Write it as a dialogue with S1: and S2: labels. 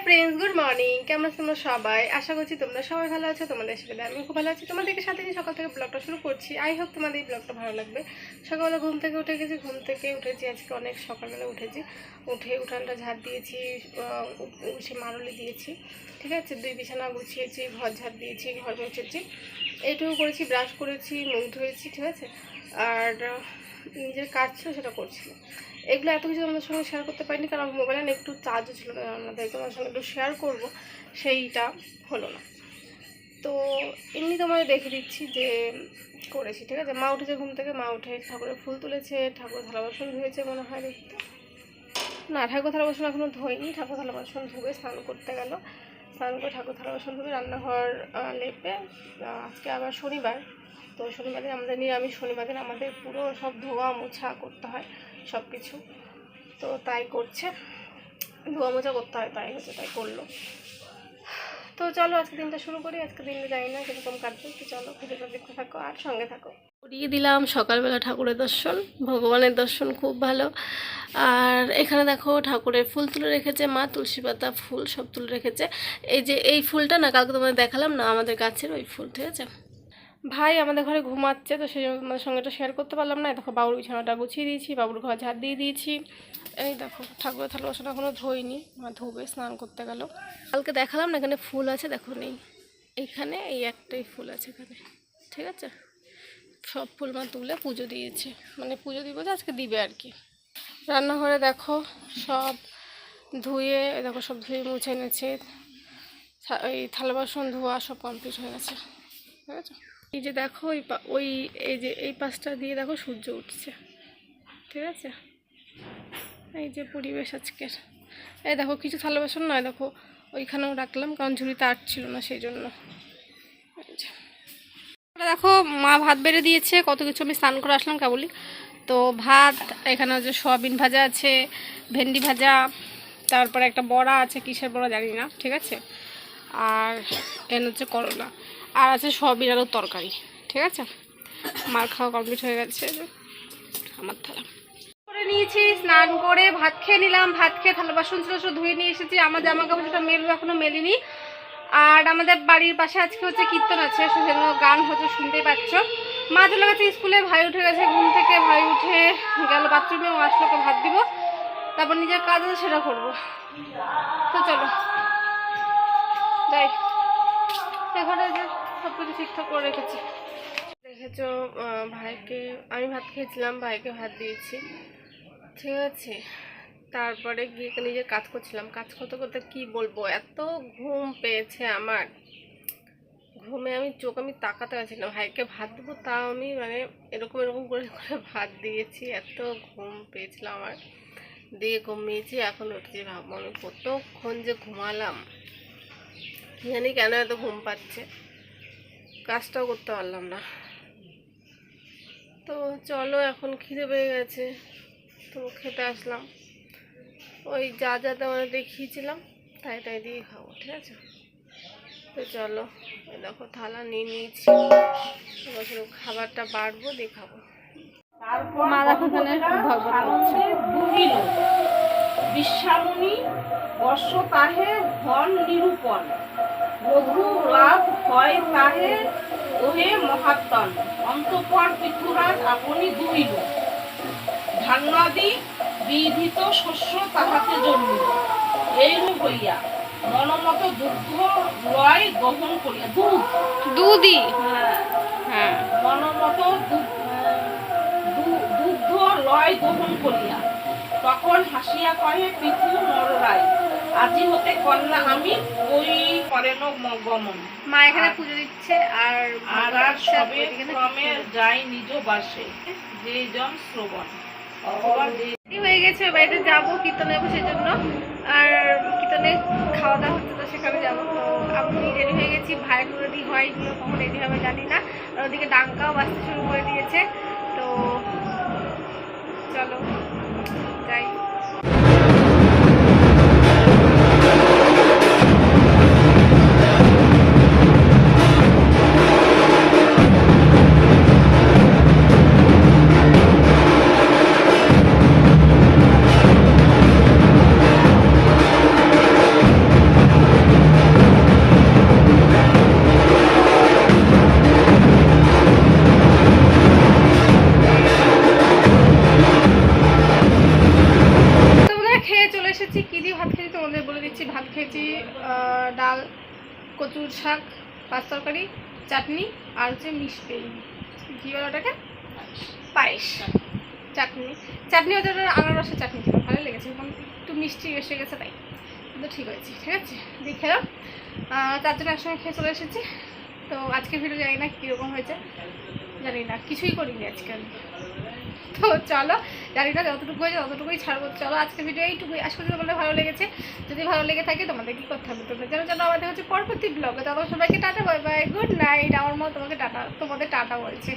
S1: Friends, good morning. কেমন আছো তোমরা সবাই? আশা করছি তোমরা সবাই ভালো আছো। তোমাদের সাথে আমি খুব ভালো আছি। তোমাদেরকে সাথে নিয়ে সকাল থেকে ব্লগটা শুরু করছি। আই হোপ তোমাদের এই ব্লগটা ভালো লাগবে। সকালবেলা ঘুম থেকে উঠেছি আজকে অনেক সকালবেলা উঠেছি। উঠানটা ঝাড় দিয়েছি, উঠে মারলি দিয়েছি, ঠিক আছে। 2 বিছানা গুছিয়েছি, ঘর ঝাড় দিয়েছি, ঘর মুছেছি, এইটুকু করেছি। ব্রাশ করেছি, মুখ ধুয়েছি, ঠিক আছে। আর নিজের কাজ ছিল সেটা করছি। এগুলো এত কিছু তোমাদের সঙ্গে শেয়ার করতে পারিনি, কারণ মোবাইলে না একটু চার্জও ছিল না। আমাদের তোমাদের সঙ্গে একটু শেয়ার করবো, সেইটা হলো না। তো এমনি তোমাদের দেখে দিচ্ছি যে করেছি, ঠিক আছে। মা উঠেছে ঘুম থেকে, মা উঠে ঠাকুরের ফুল তুলেছে, ঠাকুর থালা বাসন ধুয়েছে মনে হয় দেখতে। না, ঠাকুর থালা বাসন এখনও ধোয়নি। ঠাকুর থালা বাসন ধুবে, স্নান করতে গেল। স্নান করে ঠাকুর থালা বাসন ধুবে, রান্নাঘর লেপে। আজকে আবার শনিবার, তো শনিবার দিন আমাদের নিরামিষ। শনিবার দিন আমাদের পুরো সব ধোয়া মোছা করতে হয় সব কিছু, তো তাই করছে। ধোয়া মোছা করতে হয়, তাই করলো। তো চলো আজকে দিনটা শুরু করি। আজকে দিনটা জানি না কীরকম কাটবে, তো চলো ভিডিওটা দেখতে থাকো আর সঙ্গে থাকো। করিয়ে দিলাম সকালবেলা ঠাকুরের দর্শন, ভগবানের দর্শন খুব ভালো। আর এখানে দেখো ঠাকুরের ফুল তুলে রেখেছে মা, তুলসী পাতা ফুল সব তুলে রেখেছে। এই যে এই ফুলটা না, কালকে তোমাদের দেখালাম না, আমাদের গাছের ওই ফুল, ঠিক আছে। ভাই আমাদের ঘরে ঘুমাচ্ছে, তো সেই জন্য তোমাদের সঙ্গে এটা শেয়ার করতে পারলাম না। দেখো বাবুর বিছানাটা গুছিয়ে দিয়েছি, বাবুর ঘর ঝাড় দিয়ে দিয়েছি। এই দেখো ঠাকুরের থালা বাসন এখনও ধোয়নি, মা ধোবে, স্নান করতে গেল। কালকে দেখালাম না, এখানে ফুল আছে দেখো, নেই এইখানে, এই একটাই ফুল আছে এখানে, ঠিক আছে। সব ফুল মা তুলে পুজো দিয়েছে, মানে পুজো দিব যে আজকে দিবে আর কি। রান্নাঘরে দেখো সব ধুয়ে, দেখো সব ধুয়ে মুছে এনেছে। এই থালা বাসন ধোয়া সব কমপ্লিট হয়ে গেছে, ঠিক আছে। এই যে দেখো এই যে এই পাশটা দিয়ে দেখো সূর্য উঠছে, ঠিক আছে। এই যে পরিবেশ আজকের। এই দেখো কিছু থালা বাসন নয়, দেখো ওইখানেও রাখলাম, কারণ ঝুড়িতে আট ছিল না সেই জন্য। দেখো মা ভাত বেড়ে দিয়েছে, কত কিছু। আমি স্নান করে আসলাম কেবলই, তো ভাত এখানে হচ্ছে সয়াবিন ভাজা আছে, ভেন্ডি ভাজা, তারপরে একটা বড়া আছে, কিসের বড়া জানি না, ঠিক আছে। আর এখানে হচ্ছে করলা, আর আছে সয়াবিন আলুর তরকারি, ঠিক আছে। মার খাওয়া কমপ্লিট হয়ে গেছে। আমার থালা করে নিয়েছি, স্নান করে ভাত খেয়ে নিলাম। ভাত খেয়ে থালা বাসন ছিল সব ধুয়ে নিয়ে এসেছি। আমার জামা কাপড়টা মেলবো, এখনো মেলিনি। আর আমাদের বাড়ির পাশে আজকে হচ্ছে কীর্তন আছে, সেজন্য গান হচ্ছে, শুনতেই পাচ্ছ। মা চলে গেছে স্কুলে, ভাই উঠে গেছে ঘুম থেকে। ভাই উঠে গেল বাথরুমে, ও আসলো, ওকে ভাত দিব, তারপর নিজের কাজ আছে সেটা করবো। তো চলো যাই। এখানে যে সব কিছু ঠিকঠাক করে রেখেছি, দেখেছো। ভাইকে আমি ভাত খেয়েছিলাম, ভাইকে ভাত দিয়েছি, ঠিক আছে। তারপরে গিয়ে নিজের কাজ করছিলাম। কাজ করতে করতে কি বলবো, এত ঘুম পেয়েছে আমার। ঘুমে আমি তাকাতে পারছি না। ভাইকে ভাত দেবো, তাও আমি মানে এরকম করে ভাত দিয়েছি। এত ঘুম পেয়েছিলাম আমার, দিয়ে ঘুমিয়েছি। এখন উঠেছি, ভাববো আমি কতক্ষণ যে ঘুমালাম, কি জানি কেন এত ঘুম পাচ্ছে, কাজটাও করতে পারলাম না। তো চলো, এখন খিদে পেয়ে গেছে, তো খেতে আসলাম। ওই যা তোমাদের দেখিয়েছিলাম তাই দিয়ে খাবো, ঠিক আছে। তো চলো, দেখো থালা নিয়ে নিয়েছি, খাবারটা বাড়বো, দিয়ে খাবো। মা দেখো
S2: বিশ্বামণি বর্ষ তাহে ধন নিরূপণ, রঘু লাভ হয় তাহে ওহে মহাত্মন, অন্তঃপর পৃথুরাজ আপনি দুইল, ধান্যাদি বিধিত শস্য তাহাতে জন্মিল, এইরূপ হইয়া মনমত দুগ্ধ লয় গ্রহণ করিয়া,
S1: দুধই
S2: হ্যাঁ, মনমত দুগ্ধ লয় গ্রহণ করিয়া, তখন হাসিয়া কহে পৃথু নররাই, আজি হতে কন্যা আমি ওই করেন গমন।
S1: মা এখানে পুজো দিচ্ছে, আর
S2: সবে ক্রমে যাই নিজ বাসে, যে জন শ্রবণ
S1: হয়ে গেছে। বাড়িতে যাবো, কীর্তনে যাবো সেই জন্য। আর কীর্তনে খাওয়া দাওয়া হচ্ছে, তো সেখানে যাবো। তো আমি রেডি হয়ে গেছি, ভাই রেডি হয়, কখন রেডি হবে জানি না। আর ওদিকে ডাঙ্কাও বাজতে শুরু করে দিয়েছে। তো চলো যাই। খেয়ে চলে এসেছি। কী দিয়ে ভাত খেয়েছি তোমাদের বলে দিচ্ছি। ভাত খেয়েছি ডাল, কচুর শাক, পাঁচ তরকারি, চাটনি আর হচ্ছে মিষ্টি, কী বলে ওটাকে, পায়েস, চাটনি ওদের আনারসের চাটনি ছিল, ভালো লেগেছে, এবং একটু মিষ্টি এসে গেছে তাই, কিন্তু ঠিক হয়েছে, ঠিক আছে। দিয়ে খেলাম, চারজন একসঙ্গে খেয়ে চলে এসেছি। তো আজকে ভিডিও জানি না কীরকম হয়েছে, জানি না, কিছুই করিনি আজকে আমি। তো চলো, জানি না যতটুকু হয়েছে ততটুকুই ছাড়বো। চলো আজকে ভিডিও এইটুকুই, আশা করি তোমাদের ভালো লেগেছে। যদি ভালো লেগে থাকে তোমাদের কী করতে হবে, তোমরা যেন আমাদের হচ্ছে পরবর্তী ব্লগে। তখন সবাইকে tata, bye bye, good night. আমার মা তোমাকে টাটা, তোমাদের টাটা বলছে।